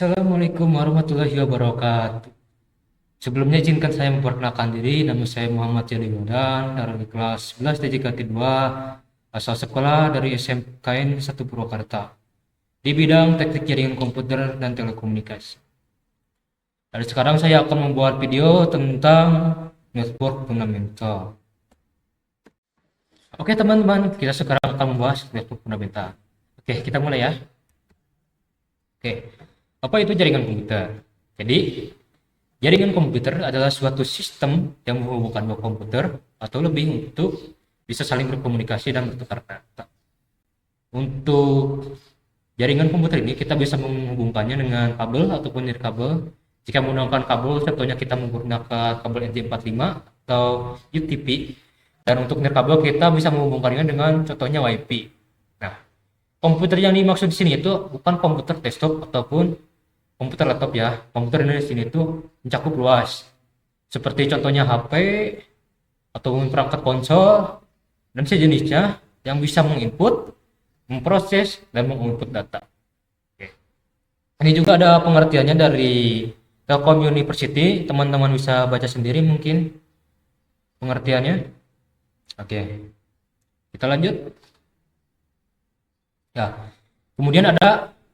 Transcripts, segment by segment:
Assalamualaikum warahmatullahi wabarakatuh. Sebelumnya izinkan saya memperkenalkan diri. Nama saya Muhammad Yani Wildan dari kelas 11 TJKT 2, asal sekolah dari SMKN 1 Purwakarta di bidang teknik jaringan komputer dan telekomunikasi. Dan sekarang saya akan membuat video tentang network fundamental. Oke teman-teman, kita sekarang akan membahas network fundamental. Oke, kita mulai ya. Oke, apa itu jaringan komputer? Jadi, jaringan komputer adalah suatu sistem yang menghubungkan dua komputer atau lebih untuk bisa saling berkomunikasi dan bertukar data. Untuk jaringan komputer ini kita bisa menghubungkannya dengan kabel ataupun nirkabel. Jika menggunakan kabel, contohnya kita menggunakan kabel RJ45 atau UTP. Dan untuk nirkabel kita bisa menghubungkannya dengan contohnya WiFi. Nah, komputer yang dimaksud di sini itu bukan komputer desktop ataupun komputer laptop ya. Komputer di sini itu mencakup luas. Seperti contohnya HP ataupun perangkat konsol dan sejenisnya yang bisa menginput, memproses dan mengoutput data. Oke. Ini juga ada pengertiannya dari Telkom University. Teman-teman bisa baca sendiri mungkin pengertiannya. Oke. Kita lanjut. Ya. Kemudian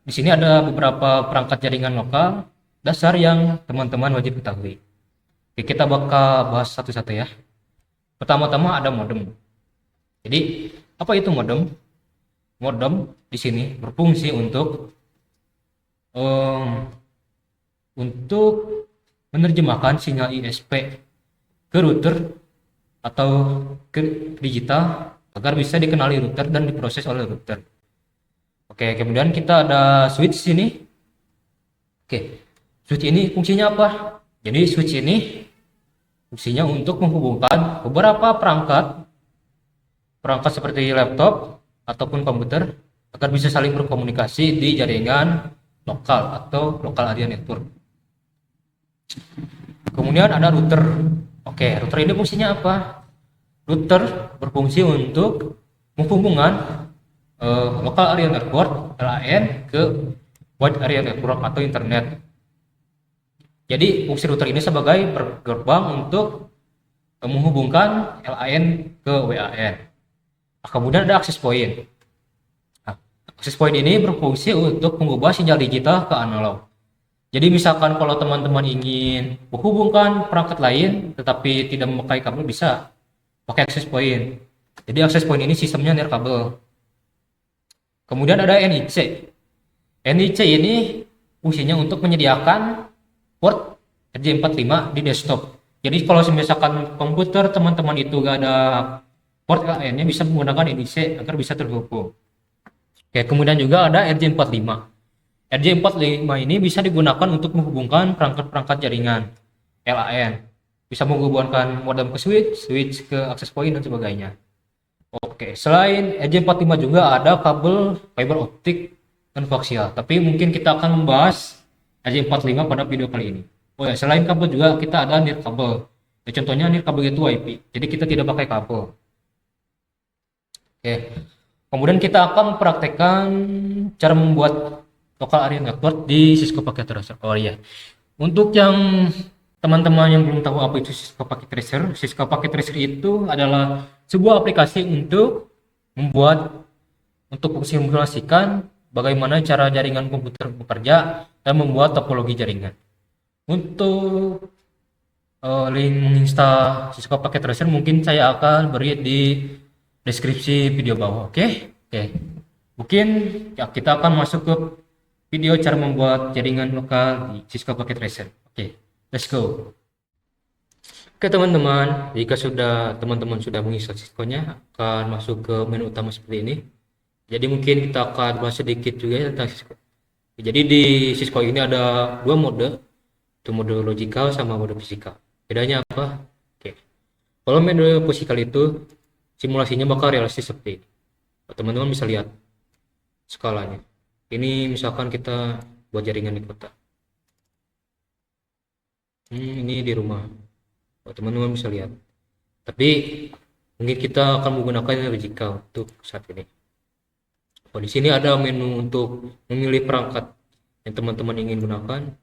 di sini ada beberapa perangkat jaringan lokal dasar yang teman-teman wajib ketahui. Oke, kita bakal bahas satu-satu ya. Pertama-tama ada modem. Jadi, apa itu modem? Modem di sini berfungsi um, untuk menerjemahkan sinyal ISP ke router atau ke digital agar bisa dikenali router dan diproses oleh router. Oke, kemudian kita ada switch sini. Oke, switch ini fungsinya apa? Jadi switch ini fungsinya untuk menghubungkan beberapa perangkat seperti laptop ataupun komputer agar bisa saling berkomunikasi di jaringan lokal atau local area network. Kemudian ada router. Oke, router ini fungsinya apa? Router berfungsi untuk menghubungkan local area network LAN ke wide area network atau internet. Jadi fungsi router ini sebagai gerbang untuk menghubungkan LAN ke WAN. Kemudian ada access point. Nah, access point ini berfungsi untuk mengubah sinyal digital ke analog. Jadi misalkan kalau teman-teman ingin menghubungkan perangkat lain tetapi tidak memakai kabel, bisa pakai access point. Jadi access point ini sistemnya nirkabel. Kemudian ada NIC. NIC ini fungsinya untuk menyediakan port RJ45 di desktop. Jadi kalau misalkan komputer teman-teman itu gak ada port LAN-nya, bisa menggunakan NIC agar bisa terhubung. Oke, kemudian juga ada RJ45. RJ45 ini bisa digunakan untuk menghubungkan perangkat-perangkat jaringan LAN. Bisa menghubungkan modem ke switch ke access point dan sebagainya. Oke, selain RJ45 juga ada kabel fiber optik dan koaksial. Tapi mungkin kita akan membahas RJ45 pada video kali ini. Oh ya, selain kabel juga kita ada nirkabel. Ya, contohnya nirkabel itu WiFi. Jadi kita tidak pakai kabel. Oke. Kemudian kita akan mempraktekkan cara membuat local area network di Cisco Packet Tracer. Oh iya. Untuk yang teman-teman yang belum tahu apa itu Cisco Packet Tracer, Cisco Packet Tracer itu adalah sebuah aplikasi untuk simulasikan bagaimana cara jaringan komputer bekerja dan membuat topologi jaringan. Untuk link menginstal Cisco Packet Tracer mungkin saya akan beri di deskripsi video bawah. Oke. Mungkin ya, kita akan masuk ke video cara membuat jaringan lokal di Cisco Packet Tracer. Oke, let's go. Oke teman-teman, jika teman-teman sudah menginstal Cisco-nya, akan masuk ke menu utama seperti ini. Jadi mungkin kita akan bahas sedikit juga tentang Cisco. Jadi di Cisco ini ada dua mode, itu mode logical sama mode fisikal. Bedanya apa? Oke. Kalau mode fisikal itu simulasinya bakal realistis seperti ini. Teman-teman bisa lihat skalanya. Ini misalkan kita buat jaringan di kota. Ini di rumah. Teman-teman bisa lihat. Tapi mungkin kita akan menggunakan logical untuk saat ini. Di sini ada menu untuk memilih perangkat. yang teman-teman ingin gunakan.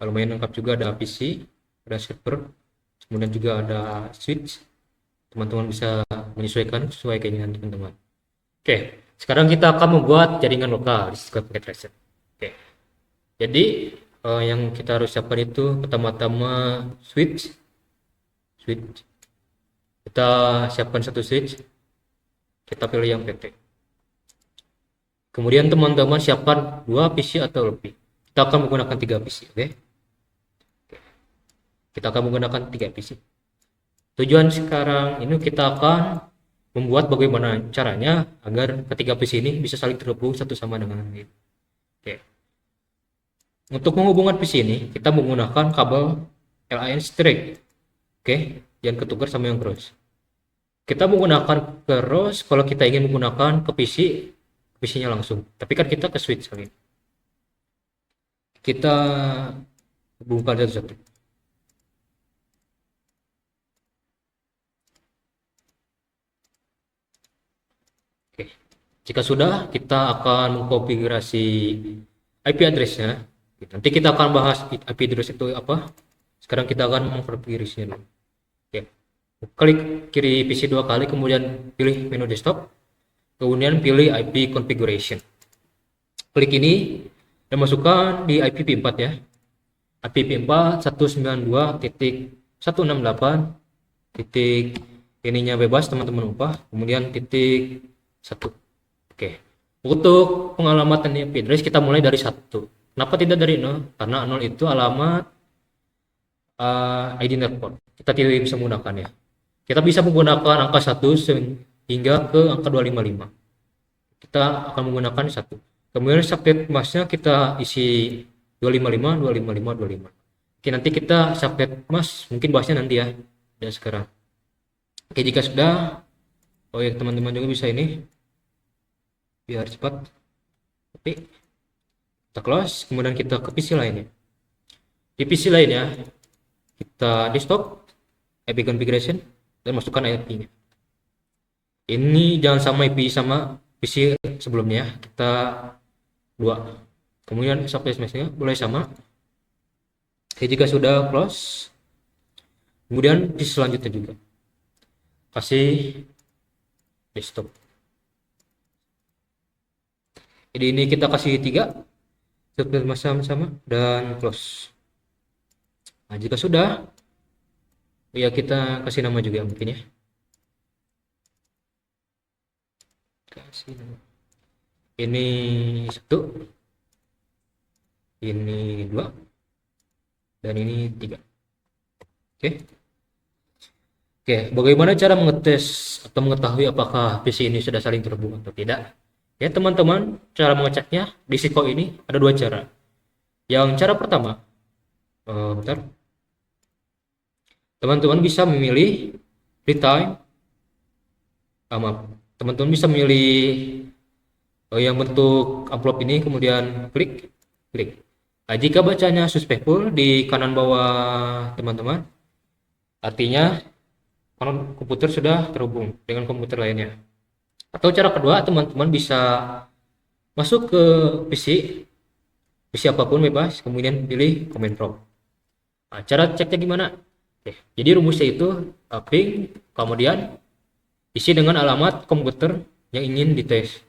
Lumayan lengkap juga, ada PC, ada server, kemudian juga ada switch. Teman-teman bisa menyesuaikan sesuai keinginan teman-teman. Oke, sekarang kita akan membuat jaringan lokal di Cisco Packet Tracer. Oke, jadi yang kita harus siapkan itu pertama-tama switch. Kita siapkan satu switch, kita pilih yang PT. Kemudian teman-teman siapkan 2 PC atau lebih. Kita akan menggunakan 3 PC, oke? Kita akan menggunakan 3 PC. Tujuan sekarang ini kita akan membuat bagaimana caranya agar ketiga PC ini bisa saling terhubung satu sama dengan lain. Oke. Untuk menghubungkan PC ini kita menggunakan kabel LAN straight. Oke, yang ketukar sama yang cross. Kita menggunakan cross kalau kita ingin menggunakan ke PC-nya langsung. Tapi kan kita ke switch kali ini. Kita hubungkan satu-satu. Oke. Jika sudah, kita akan mengkonfigurasi IP address-nya. Nanti kita akan bahas IP address itu apa. Sekarang kita akan mengkonfigurasinya dulu. Oke. Klik kiri PC 2 kali, kemudian pilih menu desktop, kemudian pilih IP configuration. Klik ini dan masukkan di IPv4 ya. IPv4 192.168 titik ininya bebas teman-teman ubah, kemudian titik 1. Oke. Untuk pengalamatan IP address kita mulai dari 1. Kenapa tidak dari 0? Karena 0 itu alamat ID network. Kita tidak bisa menggunakannya. Kita bisa menggunakan angka 1 hingga ke angka 255. Kita akan menggunakan 1. Kemudian subnet masknya kita isi 255, 255, 255. Oke, nanti kita subnet mask mungkin bahasnya nanti ya. Dan sekarang. Oke, jika sudah, oh ya teman-teman juga bisa ini biar cepat. Oke, kita close, kemudian kita ke PC lainnya. Di PC lainnya kita desktop, IP configuration, dan masukkan IP-nya. Ini jangan sama IP sama PC sebelumnya, kita 2. Kemudian subnet masknya boleh sama. Oke, jika sudah close, kemudian di selanjutnya juga kasih desktop. Jadi ini kita kasih 3 sama-sama dan close. Nah, jika sudah, ya kita kasih nama juga mungkin ya. Kasih nama. Ini 1, ini 2, dan ini 3. Oke. Oke, bagaimana cara mengetes atau mengetahui apakah PC ini sudah saling terhubung atau tidak? Ya teman-teman, cara mengeceknya di Cisco ini ada 2 cara. Yang cara pertama, bentar. Teman-teman bisa memilih read time. Teman-teman bisa memilih yang bentuk amplop ini, kemudian klik. Nah, jika bacanya suspectful di kanan bawah teman-teman, artinya komputer sudah terhubung dengan komputer lainnya. Atau cara kedua, teman-teman bisa masuk ke PC apapun bebas, kemudian pilih command prompt. Nah, cara ceknya gimana? Oke, jadi rumusnya itu ping, kemudian isi dengan alamat komputer yang ingin dites.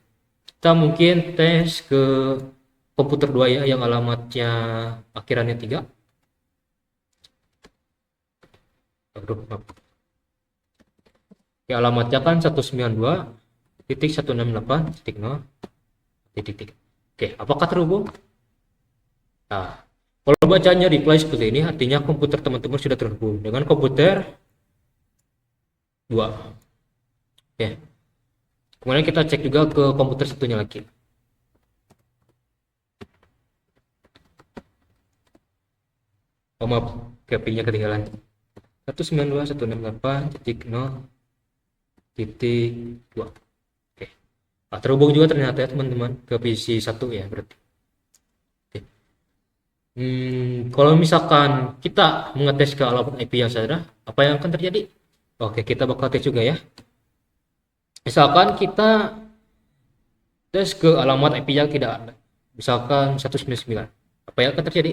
Kita mungkin tes ke komputer 2 ya, yang alamatnya akhirannya 3. Oke, alamatnya kan 192.168.0. Oke, apakah terhubung? Nah, kalau bacanya reply seperti ini, artinya komputer teman-teman sudah terhubung dengan komputer 2. Oke. Kemudian kita cek juga ke komputer satunya lagi. Oh maaf, pingnya ketinggalan. 192.168.0.2. Oke. Nah, terhubung juga ternyata ya teman-teman ke PC 1 ya berarti. Oke. Kalau misalkan kita mengetes ke alamat IP yang salah, apa yang akan terjadi? Oke, kita bakal tes juga ya. Misalkan kita tes ke alamat IP yang tidak ada, misalkan 199. apa yang akan terjadi?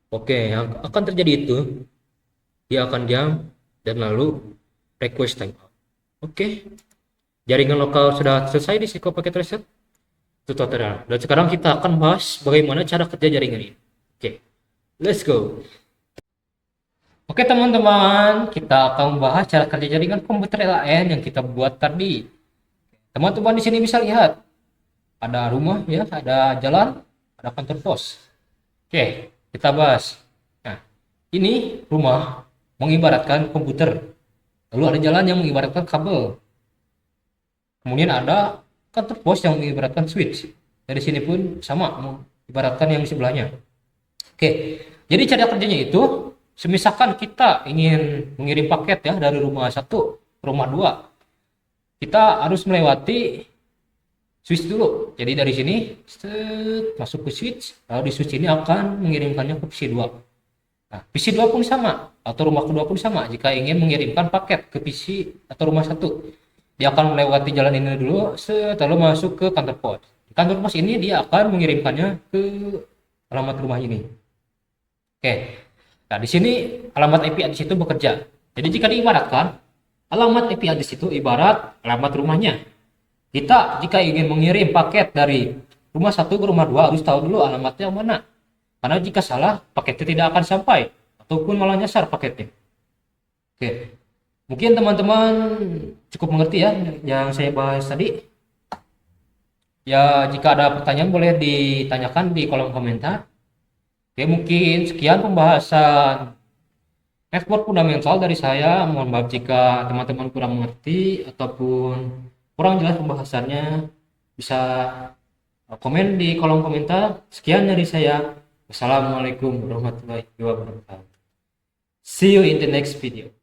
Oke, yang akan terjadi itu dia akan diam dan lalu request timeout. Oke, jaringan lokal sudah selesai di Siko Packet Tracer tutorial. Dan sekarang kita akan bahas bagaimana cara kerja jaringan ini. Oke, let's go. Oke teman-teman, kita akan membahas cara kerja jaringan komputer LAN yang kita buat tadi. Teman-teman di sini bisa lihat ada rumah ya, ada jalan, ada kantor pos. Oke, kita bahas. Nah, ini rumah mengibaratkan komputer. Lalu ada jalan yang mengibaratkan kabel. Kemudian ada kantor pos yang mengibaratkan switch. Dari sini pun sama, mengibaratkan yang di sebelahnya. Oke, jadi cara kerjanya itu, semisalkan kita ingin mengirim paket ya dari rumah 1 ke rumah 2, kita harus melewati switch dulu. Jadi dari sini masuk ke switch, lalu di switch ini akan mengirimkannya ke PC 2. Nah, PC 2 pun sama, atau rumah kedua pun sama. Jika ingin mengirimkan paket ke PC atau rumah 1, dia akan melewati jalan ini dulu, lalu masuk ke kantor pos. Di kantor pos ini dia akan mengirimkannya ke alamat rumah ini. Oke. Nah, di sini alamat IP address itu bekerja. Jadi jika diibaratkan, alamat IP address itu ibarat alamat rumahnya. Kita jika ingin mengirim paket dari rumah 1 ke rumah 2 harus tahu dulu alamatnya mana. Karena jika salah, paketnya tidak akan sampai ataupun malah nyasar paketnya. Oke. Mungkin teman-teman cukup mengerti ya yang saya bahas tadi. Ya, jika ada pertanyaan boleh ditanyakan di kolom komentar. Oke, mungkin sekian pembahasan network fundamental dari saya. Mohon maaf jika teman-teman kurang mengerti ataupun kurang jelas pembahasannya. Bisa komen di kolom komentar. Sekian dari saya. Wassalamualaikum warahmatullahi wabarakatuh. See you in the next video.